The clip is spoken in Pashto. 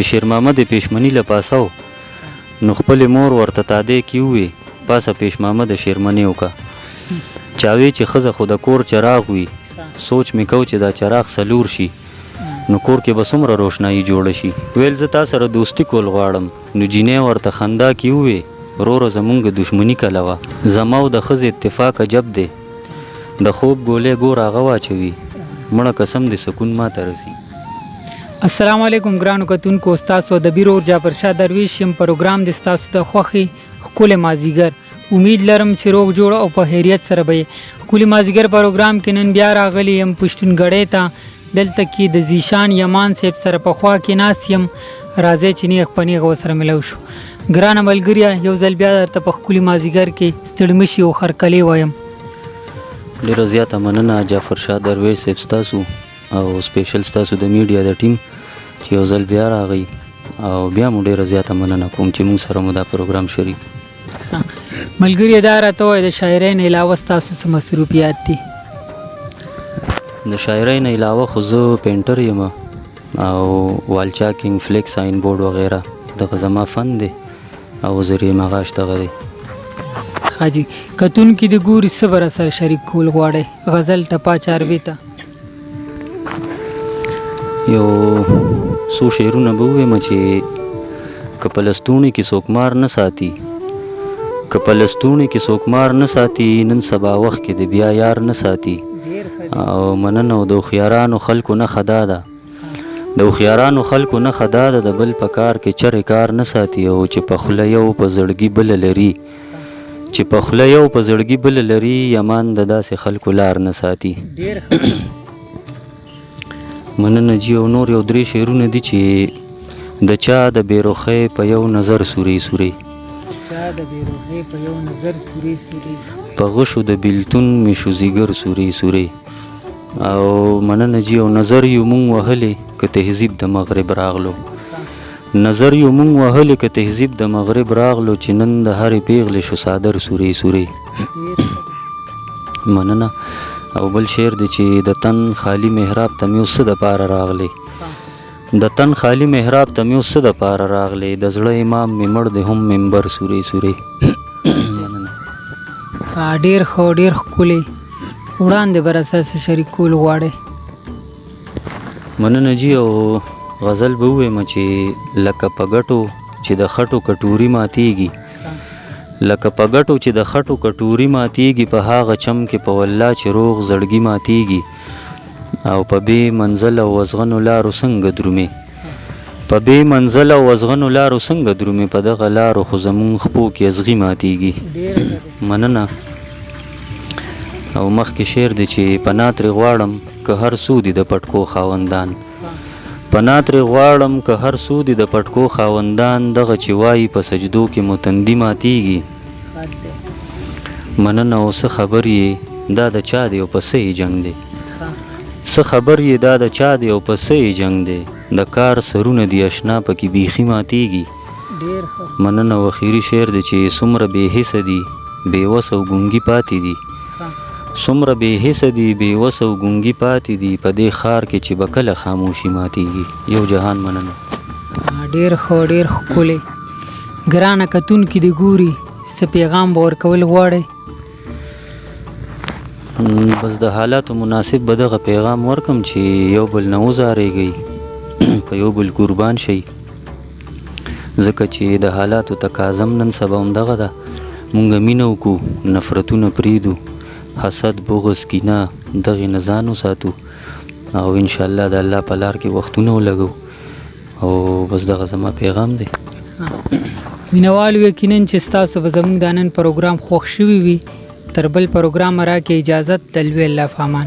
چې شیرمامه د پیشمني له پاسه نو خپلې مور ورته تادی کې ووې پاسه پیشمامه د شیرمنۍ وکړه. چاوې چې ښځه خو د کور چراغ وي، سوچ مې کو چې دا چراغ سلور شي نو کور کې به څومره روشنایي جوړه شي. ویل زه تا سره دوستي کول غواړم. نو جینۍ ورته خندا کې ووې وروره زمونږ دښمني کله وه، زما او د ښځې اتفاق عجب دی، د خوب ګولۍ ګور هغه واچوي، مړه قسم د سکون ما ته رسي. السلام علیکم ګرانو کتونکو، ستاسو د بیر اور جعفر شاه درویش یم. پروګرام د ستاسو د خوښې ښکلی مازدیګر. امید لرم چې روغ جوړ او په خیریت سره به یې. ښکلي مازدیګر پروګرام کې نن بیا راغلی یم پښتونګړۍ ته. دلته کې د زیشان یمان صاحب سره په خوا کې ناست یم. راځئ چې نیغ په نیغ ورسره ملو شو. ګرانه ملګریه، یو ځل بیا درته په ښکلي مازدیګر کې ستړي مه شي او خرکلې وایم. ډېره زیاته مننه جعفر شاه درویش صاحب ستاسو او سپیشل ستاسو د میډیا د ټیم چې یو ځل بیا راغی، او بیا مو ډېره زیاته مننه کوم چې موږ سره مو دا پروګرام شریک. ملګریه دا راته ووایه د شاعرۍ نه علاوه ستاسو څه مصروفیات دي؟ د شاعرۍ نه علاوه خو زه پینټر یم او والچاکینګ، فلیک، ساین بورډ وغیره دغه زما فن دی او ذریعه معاش دغه دی. حاجي کتونکي د ګوري څه به راسره شریک کول غواړئ؟ غزل، ټپه، چاربې ته یو څو شعرونه به ووایم چې که په لستوڼي کې څوک مار نه ساتي، که په لستوڼي کې څوک مار نه ساتي، نن سبا وخت کې د بیا یار نه ساتي. او مننه او د هوښیارانو خلکو نښه دا ده، د هوښیارانو خلکو نښه دا ده د بل په کار کې چرې کار نه ساتي، او چې په خوله یو په زړګي بله لري، چې په خوله یو په زړګي بله لري، یمان د داسې خلکو لار نه ساتي. مننه جی. او نور یو درې شعرونه دي چې د چا د بیروخۍ په یو نظر سورې سورې، په غشو د بیلتون مې شو ځیګر سورې سورې. او مننه جی. او نظر یو مونږ وهلې که تهذیب د مغرب راغلو، نظر یو مونږ وهلې که تهذیب د مغرب راغلو، چې نن د هرې پیغلې شو صادر سورې سورې. مننه. او بل شعر دی چې د تن خالی محراب ته مې اوس څه دپاره راغلی، د تن خالی محراب ته مې اوس څه دپاره راغلی، د زړه امام مې مړ دی هم منبر سورې سورې. مننه. ډېر ښه، ډېر ښکلی. وړاندې به راسره څه شریک کول غواړئ؟ مننه جی. او غزل به ووایم چې لکه په ګټو چې د خټو کټوري ماتیږي، لکه په ګټو چې د خټو کټوري ماتیږي، په هغه چم کې په والله چې روغ زړګي ماتیږي. او په بې منزل او وزغنو لارو څنګه درومې، په بې منزل او وزغنو لارو څنګه درومې، په دغه لارو خو زمونږ خپو کې ازغي ماتیږي. مننه. او مخکې شعر دی چې پناه ترې غواړم که هر څو دي د پټکو خاوندان، پناه ترې غواړم که هر څو دي د پټکو خاوندان، دغه چې وایي په سجدو کې مو تندي ماتیږي. مننه. او څه خبر یې دا د چا دی او په څه یې جنګ دی، څه خبر یې دا د چا دی او په څه یې جنګ دی، د کار سرونه دی اشنا پکې بیخي ماتیږي. مننه. او اخري شعر دی چې څومره بې حسه دي بې وسه او ګونګي پاتې دي، څومره بې حسه دي بې وسه او ګونګي پاتې دي، په دې ښار کې چې به کله خاموشي ماتیږي. یو جهان. مننه. ډېر ښه، ډېر ښکلی. ګرانه کتونکي د ګوري څه پیغام به ورکول غواړئ؟ بس د حالاتو مناسب به دغه پیغام ورکم چې یو بل نه وزارېږئ، په یو بل قربان شئ، ځکه چې د حالاتو تقاضم نن سبا همدغه ده. مونږ مینه وکړو، نفرتونه پرېږدو، حسد، بغض، کینه دغې نه ځان وساتو، او انشاءالله د الله په لار کې وختونه ولګو. او بس دغه زما پیغام دی. مینوالو یقینا چې ستاسو به زموږ د نن پروګرام خوښ شوي وي. تر بل پروګرام راکې اجازت، د لوی الله په امان.